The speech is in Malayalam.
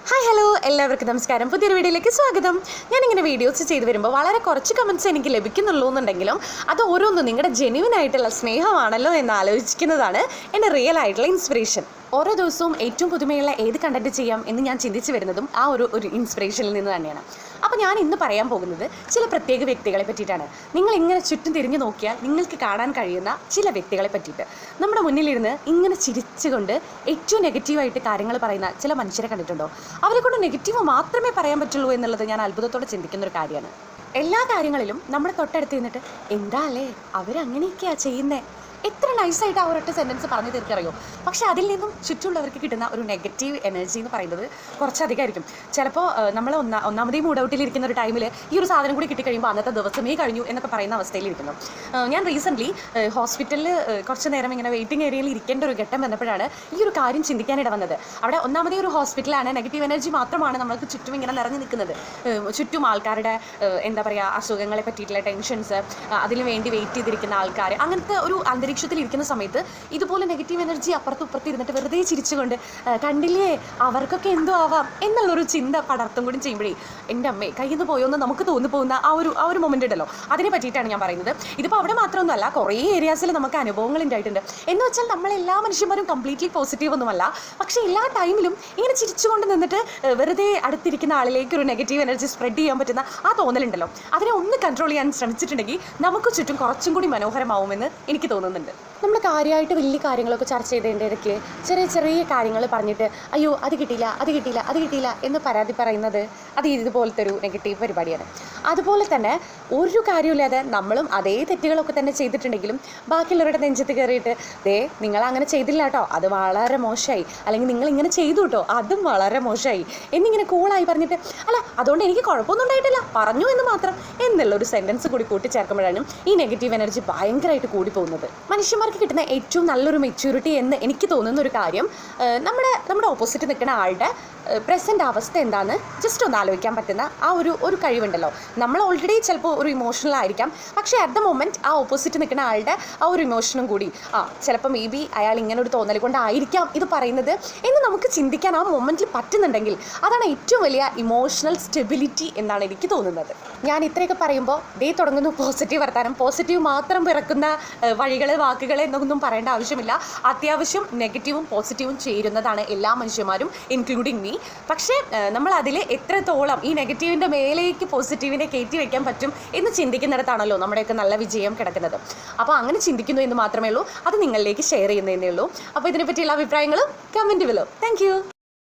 ഹായ് ഹലോ എല്ലാവർക്കും നമസ്കാരം. പുതിയൊരു വീഡിയോയിലേക്ക് സ്വാഗതം. ഞാനിങ്ങനെ വീഡിയോസ് ചെയ്ത് വരുമ്പോൾ വളരെ കുറച്ച് കമൻറ്റ്സ് എനിക്ക് ലഭിക്കുന്നുള്ളൂ എന്നുണ്ടെങ്കിലും അത് ഓരോന്നും നിങ്ങളുടെ ജെന്യുവൻ ആയിട്ടുള്ള സ്നേഹമാണല്ലോ എന്ന് ആലോചിക്കുന്നതാണ് എൻ്റെ റിയൽ ആയിട്ടുള്ള ഇൻസ്പിറേഷൻ. ഓരോ ദിവസവും ഏറ്റവും പുതുമയുള്ള ഏത് കണ്ടന്റ് ചെയ്യാം എന്ന് ഞാൻ ചിന്തിച്ച് വരുന്നതും ആ ഒരു ഇൻസ്പിറേഷനിൽ നിന്ന് തന്നെയാണ്. അപ്പോൾ ഞാൻ ഇന്ന് പറയാൻ പോകുന്നത് ചില പ്രത്യേക വ്യക്തികളെ പറ്റിയിട്ടാണ്. നിങ്ങൾ ഇങ്ങനെ ചുറ്റും തിരിഞ്ഞു നോക്കിയാൽ നിങ്ങൾക്ക് കാണാൻ കഴിയുന്ന ചില വ്യക്തികളെ പറ്റിയിട്ട്. നമ്മുടെ മുന്നിലിരുന്ന് ഇങ്ങനെ ചിരിച്ചുകൊണ്ട് ഏറ്റവും നെഗറ്റീവായിട്ട് കാര്യങ്ങൾ പറയുന്ന ചില മനുഷ്യരെ കണ്ടിട്ടുണ്ടോ? അവരെ കൊണ്ട് നെഗറ്റീവ് മാത്രമേ പറയാൻ പറ്റുള്ളൂ എന്നുള്ളത് ഞാൻ അത്ഭുതത്തോടെ ചിന്തിക്കുന്ന ഒരു കാര്യമാണ്. എല്ലാ കാര്യങ്ങളിലും നമ്മുടെ തൊട്ടടുത്ത് നിന്നിട്ട് എന്താ അല്ലേ അവരങ്ങനെയൊക്കെയാണ് ചെയ്യുന്നത്, എത്ര നൈസായിട്ട് ആ ഒരൊറ്റ സെൻറ്റൻസ് പറഞ്ഞു തീർക്കറിയോ. പക്ഷേ അതിൽ നിന്നും ചുറ്റുമുള്ളവർക്ക് കിട്ടുന്ന ഒരു നെഗറ്റീവ് എനർജി എന്ന് പറയുന്നത് കുറച്ചധികമായിരിക്കും. ചിലപ്പോൾ നമ്മൾ ഒന്നാമതേ മൂഡ് ഔട്ടിലിരിക്കുന്ന ഒരു ടൈമിൽ ഈ ഒരു സാധനം കൂടി കിട്ടിക്കഴിയുമ്പോൾ അന്നത്തെ ദിവസമേ കഴിഞ്ഞു എന്നൊക്കെ പറയുന്ന അവസ്ഥയിലിരിക്കുന്നു. ഞാൻ റീസെൻ്റ്ലി ഹോസ്പിറ്റലിൽ കുറച്ച് നേരം ഇങ്ങനെ വെയിറ്റിംഗ് ഏരിയയിൽ ഇരിക്കേണ്ട ഒരു ഘട്ടം വന്നപ്പോഴാണ് ഈ ഒരു കാര്യം ചിന്തിക്കാനിട വന്നത്. അവിടെ ഒന്നാമതേ ഒരു ഹോസ്പിറ്റലാണ്, നെഗറ്റീവ് എനർജി മാത്രമാണ് നമ്മൾക്ക് ചുറ്റും ഇങ്ങനെ നിറഞ്ഞു നിൽക്കുന്നത്. ചുറ്റും ആൾക്കാരുടെ എന്താ പറയുക അസുഖങ്ങളെ പറ്റിയിട്ടുള്ള ടെൻഷൻസ്, അതിനു വേണ്ടി വെയിറ്റ് ചെയ്തിരിക്കുന്ന ആൾക്കാർ, അങ്ങനത്തെ ഒരു അന്തരീക്ഷത്തിലിരിക്കുന്ന സമയത്ത് ഇതുപോലെ നെഗറ്റീവ് എനർജി അപ്പുറത്ത് ഇരുന്നിട്ട് വെറുതെ ചിരിച്ചുകൊണ്ട് കണ്ടില്ലേ അവർക്കൊക്കെ എന്തോ ആവാം എന്നുള്ളൊരു ചിന്ത പടർത്തും കൂടി ചെയ്യുമ്പോഴേ എൻ്റെ അമ്മേ കയ്യിൽ നിന്ന് പോയോന്ന് നമുക്ക് തോന്നിപ്പോകുന്ന ആ ഒരു മൊമെൻ്റ് ഉണ്ടല്ലോ, അതിനെ പറ്റിയിട്ടാണ് ഞാൻ പറയുന്നത്. ഇതിപ്പോൾ അവിടെ മാത്രമൊന്നുമല്ല, കുറേ ഏരിയാസിൽ നമുക്ക് അനുഭവങ്ങൾ ഉണ്ടായിട്ടുണ്ട്. എന്ന് വെച്ചാൽ നമ്മളെല്ലാ മനുഷ്യന്മാരും കംപ്ലീറ്റ്ലി പോസിറ്റീവ് ഒന്നുമല്ല, പക്ഷേ എല്ലാ ടൈമിലും ഇങ്ങനെ ചിരിച്ചുകൊണ്ട് നിന്നിട്ട് വെറുതെ അടുത്തിരിക്കുന്ന ആളിലേക്ക് ഒരു നെഗറ്റീവ് എനർജി സ്പ്രെഡ് ചെയ്യാൻ പറ്റുന്ന ആ തോന്നലുണ്ടല്ലോ, അതിനെ ഒന്ന് കൺട്രോൾ ചെയ്യാൻ ശ്രമിച്ചിട്ടുണ്ടെങ്കിൽ നമുക്ക് ചുറ്റും കുറച്ചും കൂടി മനോഹരമാവുമെന്ന് എനിക്ക് തോന്നുന്നുണ്ട്. നമ്മൾ കാര്യമായിട്ട് വലിയ കാര്യങ്ങളൊക്കെ ചർച്ച ചെയ്തതിൻ്റെ ഇടയ്ക്ക് ചെറിയ കാര്യങ്ങൾ പറഞ്ഞിട്ട് അയ്യോ അത് കിട്ടിയില്ല എന്ന് പരാതി പറയുന്നത് അത് ഇതുപോലത്തെ ഒരു നെഗറ്റീവ് പരിപാടിയാണ്. അതുപോലെ തന്നെ ഒരു കാര്യമില്ലാതെ നമ്മളും അതേ തെറ്റുകളൊക്കെ തന്നെ ചെയ്തിട്ടുണ്ടെങ്കിലും ബാക്കിയുള്ളവരുടെ നെഞ്ചത്ത് കയറിയിട്ട് നിങ്ങൾ അങ്ങനെ ചെയ്തില്ല കേട്ടോ, അത് വളരെ മോശമായി, അല്ലെങ്കിൽ നിങ്ങൾ ഇങ്ങനെ ചെയ്തു കേട്ടോ, അതും വളരെ മോശമായി എന്നിങ്ങനെ കൂളായി പറഞ്ഞിട്ട് അല്ല അതുകൊണ്ട് എനിക്ക് കുഴപ്പമൊന്നും ഉണ്ടായിട്ടില്ല പറഞ്ഞു എന്ന് മാത്രം എന്നുള്ളൊരു സെൻറ്റൻസ് കൂടി കൂട്ടിച്ചേർക്കുമ്പോഴാണ് ഈ നെഗറ്റീവ് എനർജി ഭയങ്കരമായിട്ട് കൂടിപ്പോകുന്നത്. മനുഷ്യന്മാർക്ക് കിട്ടുന്ന ഏറ്റവും നല്ലൊരു മെച്യൂരിറ്റി എന്ന് എനിക്ക് തോന്നുന്ന ഒരു കാര്യം നമ്മുടെ ഓപ്പോസിറ്റ് നിൽക്കുന്ന ആളുടെ പ്രസൻറ്റ് അവസ്ഥ എന്താണെന്ന് ജസ്റ്റ് ഒന്ന് ആലോചിക്കാൻ പറ്റുന്ന ആ ഒരു കഴിവുണ്ടല്ലോ. നമ്മൾ ഓൾറെഡി ചിലപ്പോൾ ഒരു ഇമോഷണൽ ആയിരിക്കാം, പക്ഷേ അറ്റ് ദ മൊമെൻറ്റ് ആ ഓപ്പോസിറ്റ് നിൽക്കുന്ന ആളുടെ ആ ഒരു ഇമോഷനും കൂടി ചിലപ്പോൾ മേ ബി അയാൾ ഇങ്ങനെ ഒരു തോന്നൽ കൊണ്ടായിരിക്കാം ഇത് പറയുന്നത് എന്ന് നമുക്ക് ചിന്തിക്കാൻ ആ മൊമെൻറ്റിൽ പറ്റുന്നുണ്ടെങ്കിൽ അതാണ് ഏറ്റവും വലിയ ഇമോഷണൽ സ്റ്റെബിലിറ്റി എന്നാണ് എനിക്ക് തോന്നുന്നത്. ഞാൻ ഇത്രയൊക്കെ പറയുമ്പോൾ തുടങ്ങുന്നു പോസിറ്റീവ് വർത്താനം, പോസിറ്റീവ് മാത്രം പിറക്കുന്ന വഴികൾ വാക്കുകൾ എന്നൊന്നും പറയേണ്ട ആവശ്യമില്ല. അത്യാവശ്യം നെഗറ്റീവും പോസിറ്റീവും ചേരുന്നതാണ് എല്ലാ മനുഷ്യന്മാരും ഇൻക്ലൂഡിങ് മീ. പക്ഷേ നമ്മൾ അതിൽ എത്രത്തോളം ഈ നെഗറ്റീവിൻ്റെ മേലേക്ക് പോസിറ്റീവിനെ കയറ്റി വയ്ക്കാൻ പറ്റും എന്ന് ചിന്തിക്കുന്നിടത്താണല്ലോ നമ്മുടെയൊക്കെ നല്ല വിജയം കിടക്കുന്നത്. അപ്പോൾ അങ്ങനെ ചിന്തിക്കുന്നു എന്ന് മാത്രമേ ഉള്ളൂ, അത് നിങ്ങളിലേക്ക് ഷെയർ ചെയ്യുന്നതേ ഉള്ളൂ. അപ്പോൾ ഇതിനെപ്പറ്റിയുള്ള അഭിപ്രായങ്ങളും കമൻറ്റ് ബിലോ. Thank you.